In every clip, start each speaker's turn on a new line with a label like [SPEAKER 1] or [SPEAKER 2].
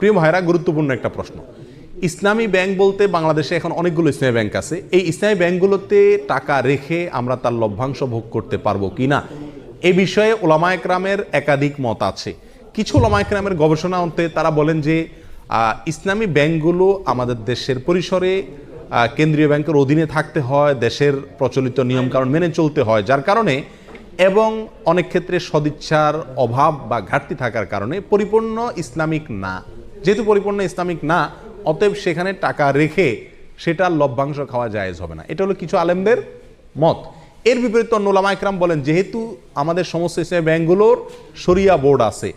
[SPEAKER 1] প্রিয় ভাইরা, গুরুত্বপূর্ণ একটা প্রশ্ন। ইসলামী ব্যাংক বলতে বাংলাদেশে এখন অনেকগুলো ইসলামী ব্যাংক আছে। এই ইসলামী ব্যাংকগুলোতে টাকা রেখে আমরা তার লভ্যাংশ ভোগ করতে পারবো কিনা, এ বিষয়ে ওলামায়ে কেরামের একাধিক মত আছে। কিছু ওলামায়ে কেরামের গবেষণা অন্তে তারা বলেন যে ইসলামী ব্যাংকগুলো আমাদের দেশের পরিসরে কেন্দ্রীয় ব্যাংকের অধীনে থাকতে হয়, দেশের প্রচলিত নিয়মকানুন মেনে চলতে হয়, যার কারণে এবং অনেক ক্ষেত্রে সদিচ্ছার অভাব বা ঘাটতি থাকার কারণে পরিপূর্ণ ইসলামিক না। যেহেতু পরিপূর্ণ ইসলামিক না, অতএব সেখানে টাকা রেখে সেটার লভ্যাংশ খাওয়া জায়েজ হবে না। এটা হলো কিছু আলেমদের মত। এর বিপরীতে অন্য ওলামায়ে কেরাম বলেন যেহেতু আমাদের সমস্ত ইসলামী ব্যাংকগুলোর শরিয়া বোর্ড আছে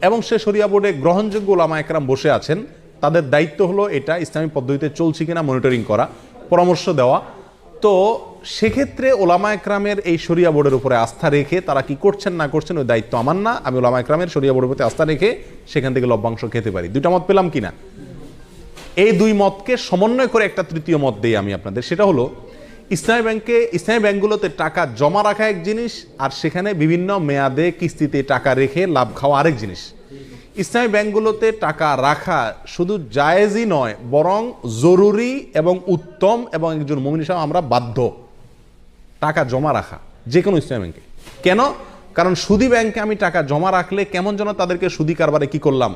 [SPEAKER 1] এবং সে শরিয়া বোর্ডে গ্রহণযোগ্য ওলামায়ে কেরাম বসে আছেন, তাদের দায়িত্ব হলো এটা ইসলামী পদ্ধতিতে চলছে কিনা মনিটরিং করা, পরামর্শ দেওয়া। তো সেক্ষেত্রে ওলামায়ে কেরামের এই শরিয়া বোর্ডের উপরে আস্থা রেখে তারা কি করছেন না করছেন ওই দায়িত্ব আমার না। আমি ওলামায়ে কেরামের শরিয়া বোর্ডের প্রতি আস্থা রেখে সেখান থেকে লভ্যাংশ খেতে পারি। দুইটা মত পেলাম কিনা? এই দুই মতকে সমন্বয় করে একটা তৃতীয় মত দিই আমি আপনাদের। সেটা হলো ইসলামী ব্যাংকগুলোতে টাকা জমা রাখা এক জিনিস, আর সেখানে বিভিন্ন মেয়াদে কিস্তিতে টাকা রেখে লাভ খাওয়া আরেক জিনিস। ইসলামী ব্যাংকগুলোতে টাকা রাখা শুধু জায়েজই নয়, বরং জরুরি এবং উত্তম, এবং একজন মুমিন হিসেবে আমরা বাধ্য টাকা জমা রাখা যে কোনো ইসলামী ব্যাংকে। কেন? কারণ সুদী ব্যাংকে আমি টাকা জমা রাখলে কেমন যেন তাদেরকে সুদী কারবারে কি করলাম,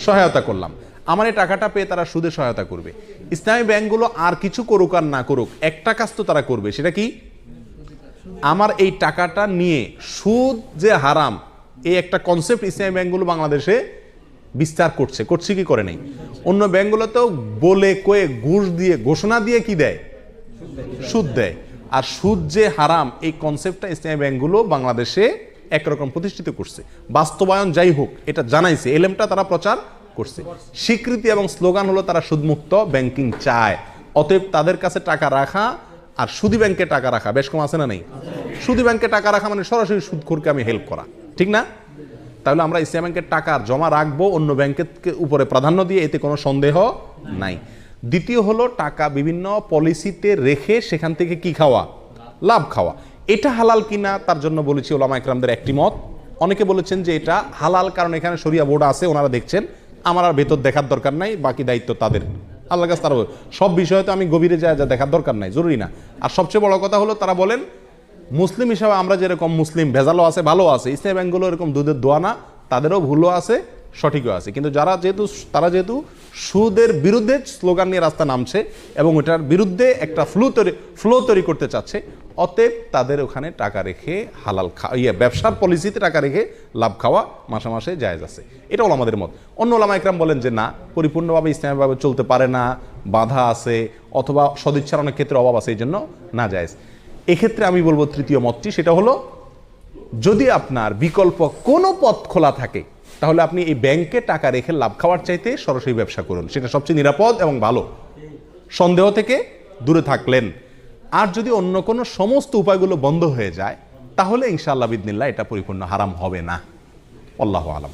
[SPEAKER 1] সহায়তা করলাম। আমার এই টাকাটা পেয়ে তারা সুদে সহায়তা করবে। ইসলামী ব্যাংকগুলো আর কিছু করুক আর না করুক, একটা কাজ তো তারা করবে, সেটা কি? আমার এই টাকাটা নিয়ে সুদ যে হারাম, এই একটা কনসেপ্ট ইসলামী ব্যাংকগুলো বাংলাদেশে বিস্তার করছে কি করে নেই? অন্য ব্যাংকগুলোতেও বলে কয়ে ঘুষ দিয়ে ঘোষণা দিয়ে কি দেয়, সুদ দেয়। আর সুদ যে হারাম এই কনসেপ্টটা ইসলামী ব্যাংকগুলো বাংলাদেশে একরকম প্রতিষ্ঠিত করছে। বাস্তবায়ন যাই হোক এটা জানাইছে, এলেমটা তারা প্রচার করছে। স্বীকৃতি এবং স্লোগান হলো তারা সুদমুক্ত ব্যাংকিং চায়। অতএব তাদের কাছে টাকা রাখা আর সুদী ব্যাংকে টাকা রাখা বেশ কম আছে না নেই? সুদী ব্যাংকে টাকা রাখা মানে সরাসরি সুদখোরকে আমি হেল্প করা, ঠিক না? তাহলে আমরা ইসলামী ব্যাংকের টাকা জমা রাখবো অন্য ব্যাংকের উপরে প্রাধান্য দিয়ে, এতে কোনো সন্দেহ নাই। দ্বিতীয় হলো টাকা বিভিন্ন পলিসিতে রেখে সেখান থেকে কি খাওয়া, লাভ খাওয়া। এটা হালাল কিনা তার জন্য বলেছি ওলামায়ে কেরামদের একটি মত। অনেকে বলেছেন যে এটা হালাল, কারণ এখানে শরিয়া বোর্ড আছে, ওনারা দেখছেন, আমার আর ভেতর দেখার দরকার নাই, বাকি দায়িত্ব তাদের, আল্লাহর কাছে তারা সব বিষয়ে তো আমি গভীরে যা দেখার দরকার নাই, জরুরি না। আর সবচেয়ে বড় কথা হলো তারা বলেন মুসলিম হিসাবে আমরা যেরকম মুসলিম, ভেজালও আছে ভালো আছে, ইসলামী ব্যাংকগুলো এরকম দুধের দোয়া না, তাদেরও ভুলও আছে সঠিকও আছে। কিন্তু তারা যেহেতু সুদের বিরুদ্ধে স্লোগান নিয়ে রাস্তা নামছে এবং ওটার বিরুদ্ধে একটা ফ্লো তৈরি করতে চাচ্ছে, অতএব তাদের ওখানে টাকা রেখে হালাল ব্যবসার পলিসিতে টাকা রেখে লাভ খাওয়া মাসে মাসে জায়েজ আছে। এটা হলো আমাদের মত। অন্য ওলামায়ে কেরাম বলেন যে না, পরিপূর্ণভাবে ইসলামীভাবে চলতে পারে না, বাধা আছে, অথবা সদিচ্ছার অনেক ক্ষেত্রে অভাব আছে, এই জন্য না জায়েজ। এক্ষেত্রে আমি বলবো তৃতীয় মতটি, সেটা হলো যদি আপনার বিকল্প কোনো পথ খোলা থাকে তাহলে আপনি এই ব্যাংকে টাকা রেখে লাভ খাওয়ার চাইতে সরাসরি ব্যবসা করুন, সেটা সবচেয়ে নিরাপদ এবং ভালো, সন্দেহ থেকে দূরে থাকলেন। আর যদি অন্য কোনো সমস্ত উপায়গুলো বন্ধ হয়ে যায় তাহলে ইনশাআল্লাহ বিদিনিল্লাহ এটা পরিপূর্ণ হারাম হবে না। আল্লাহু আলাম।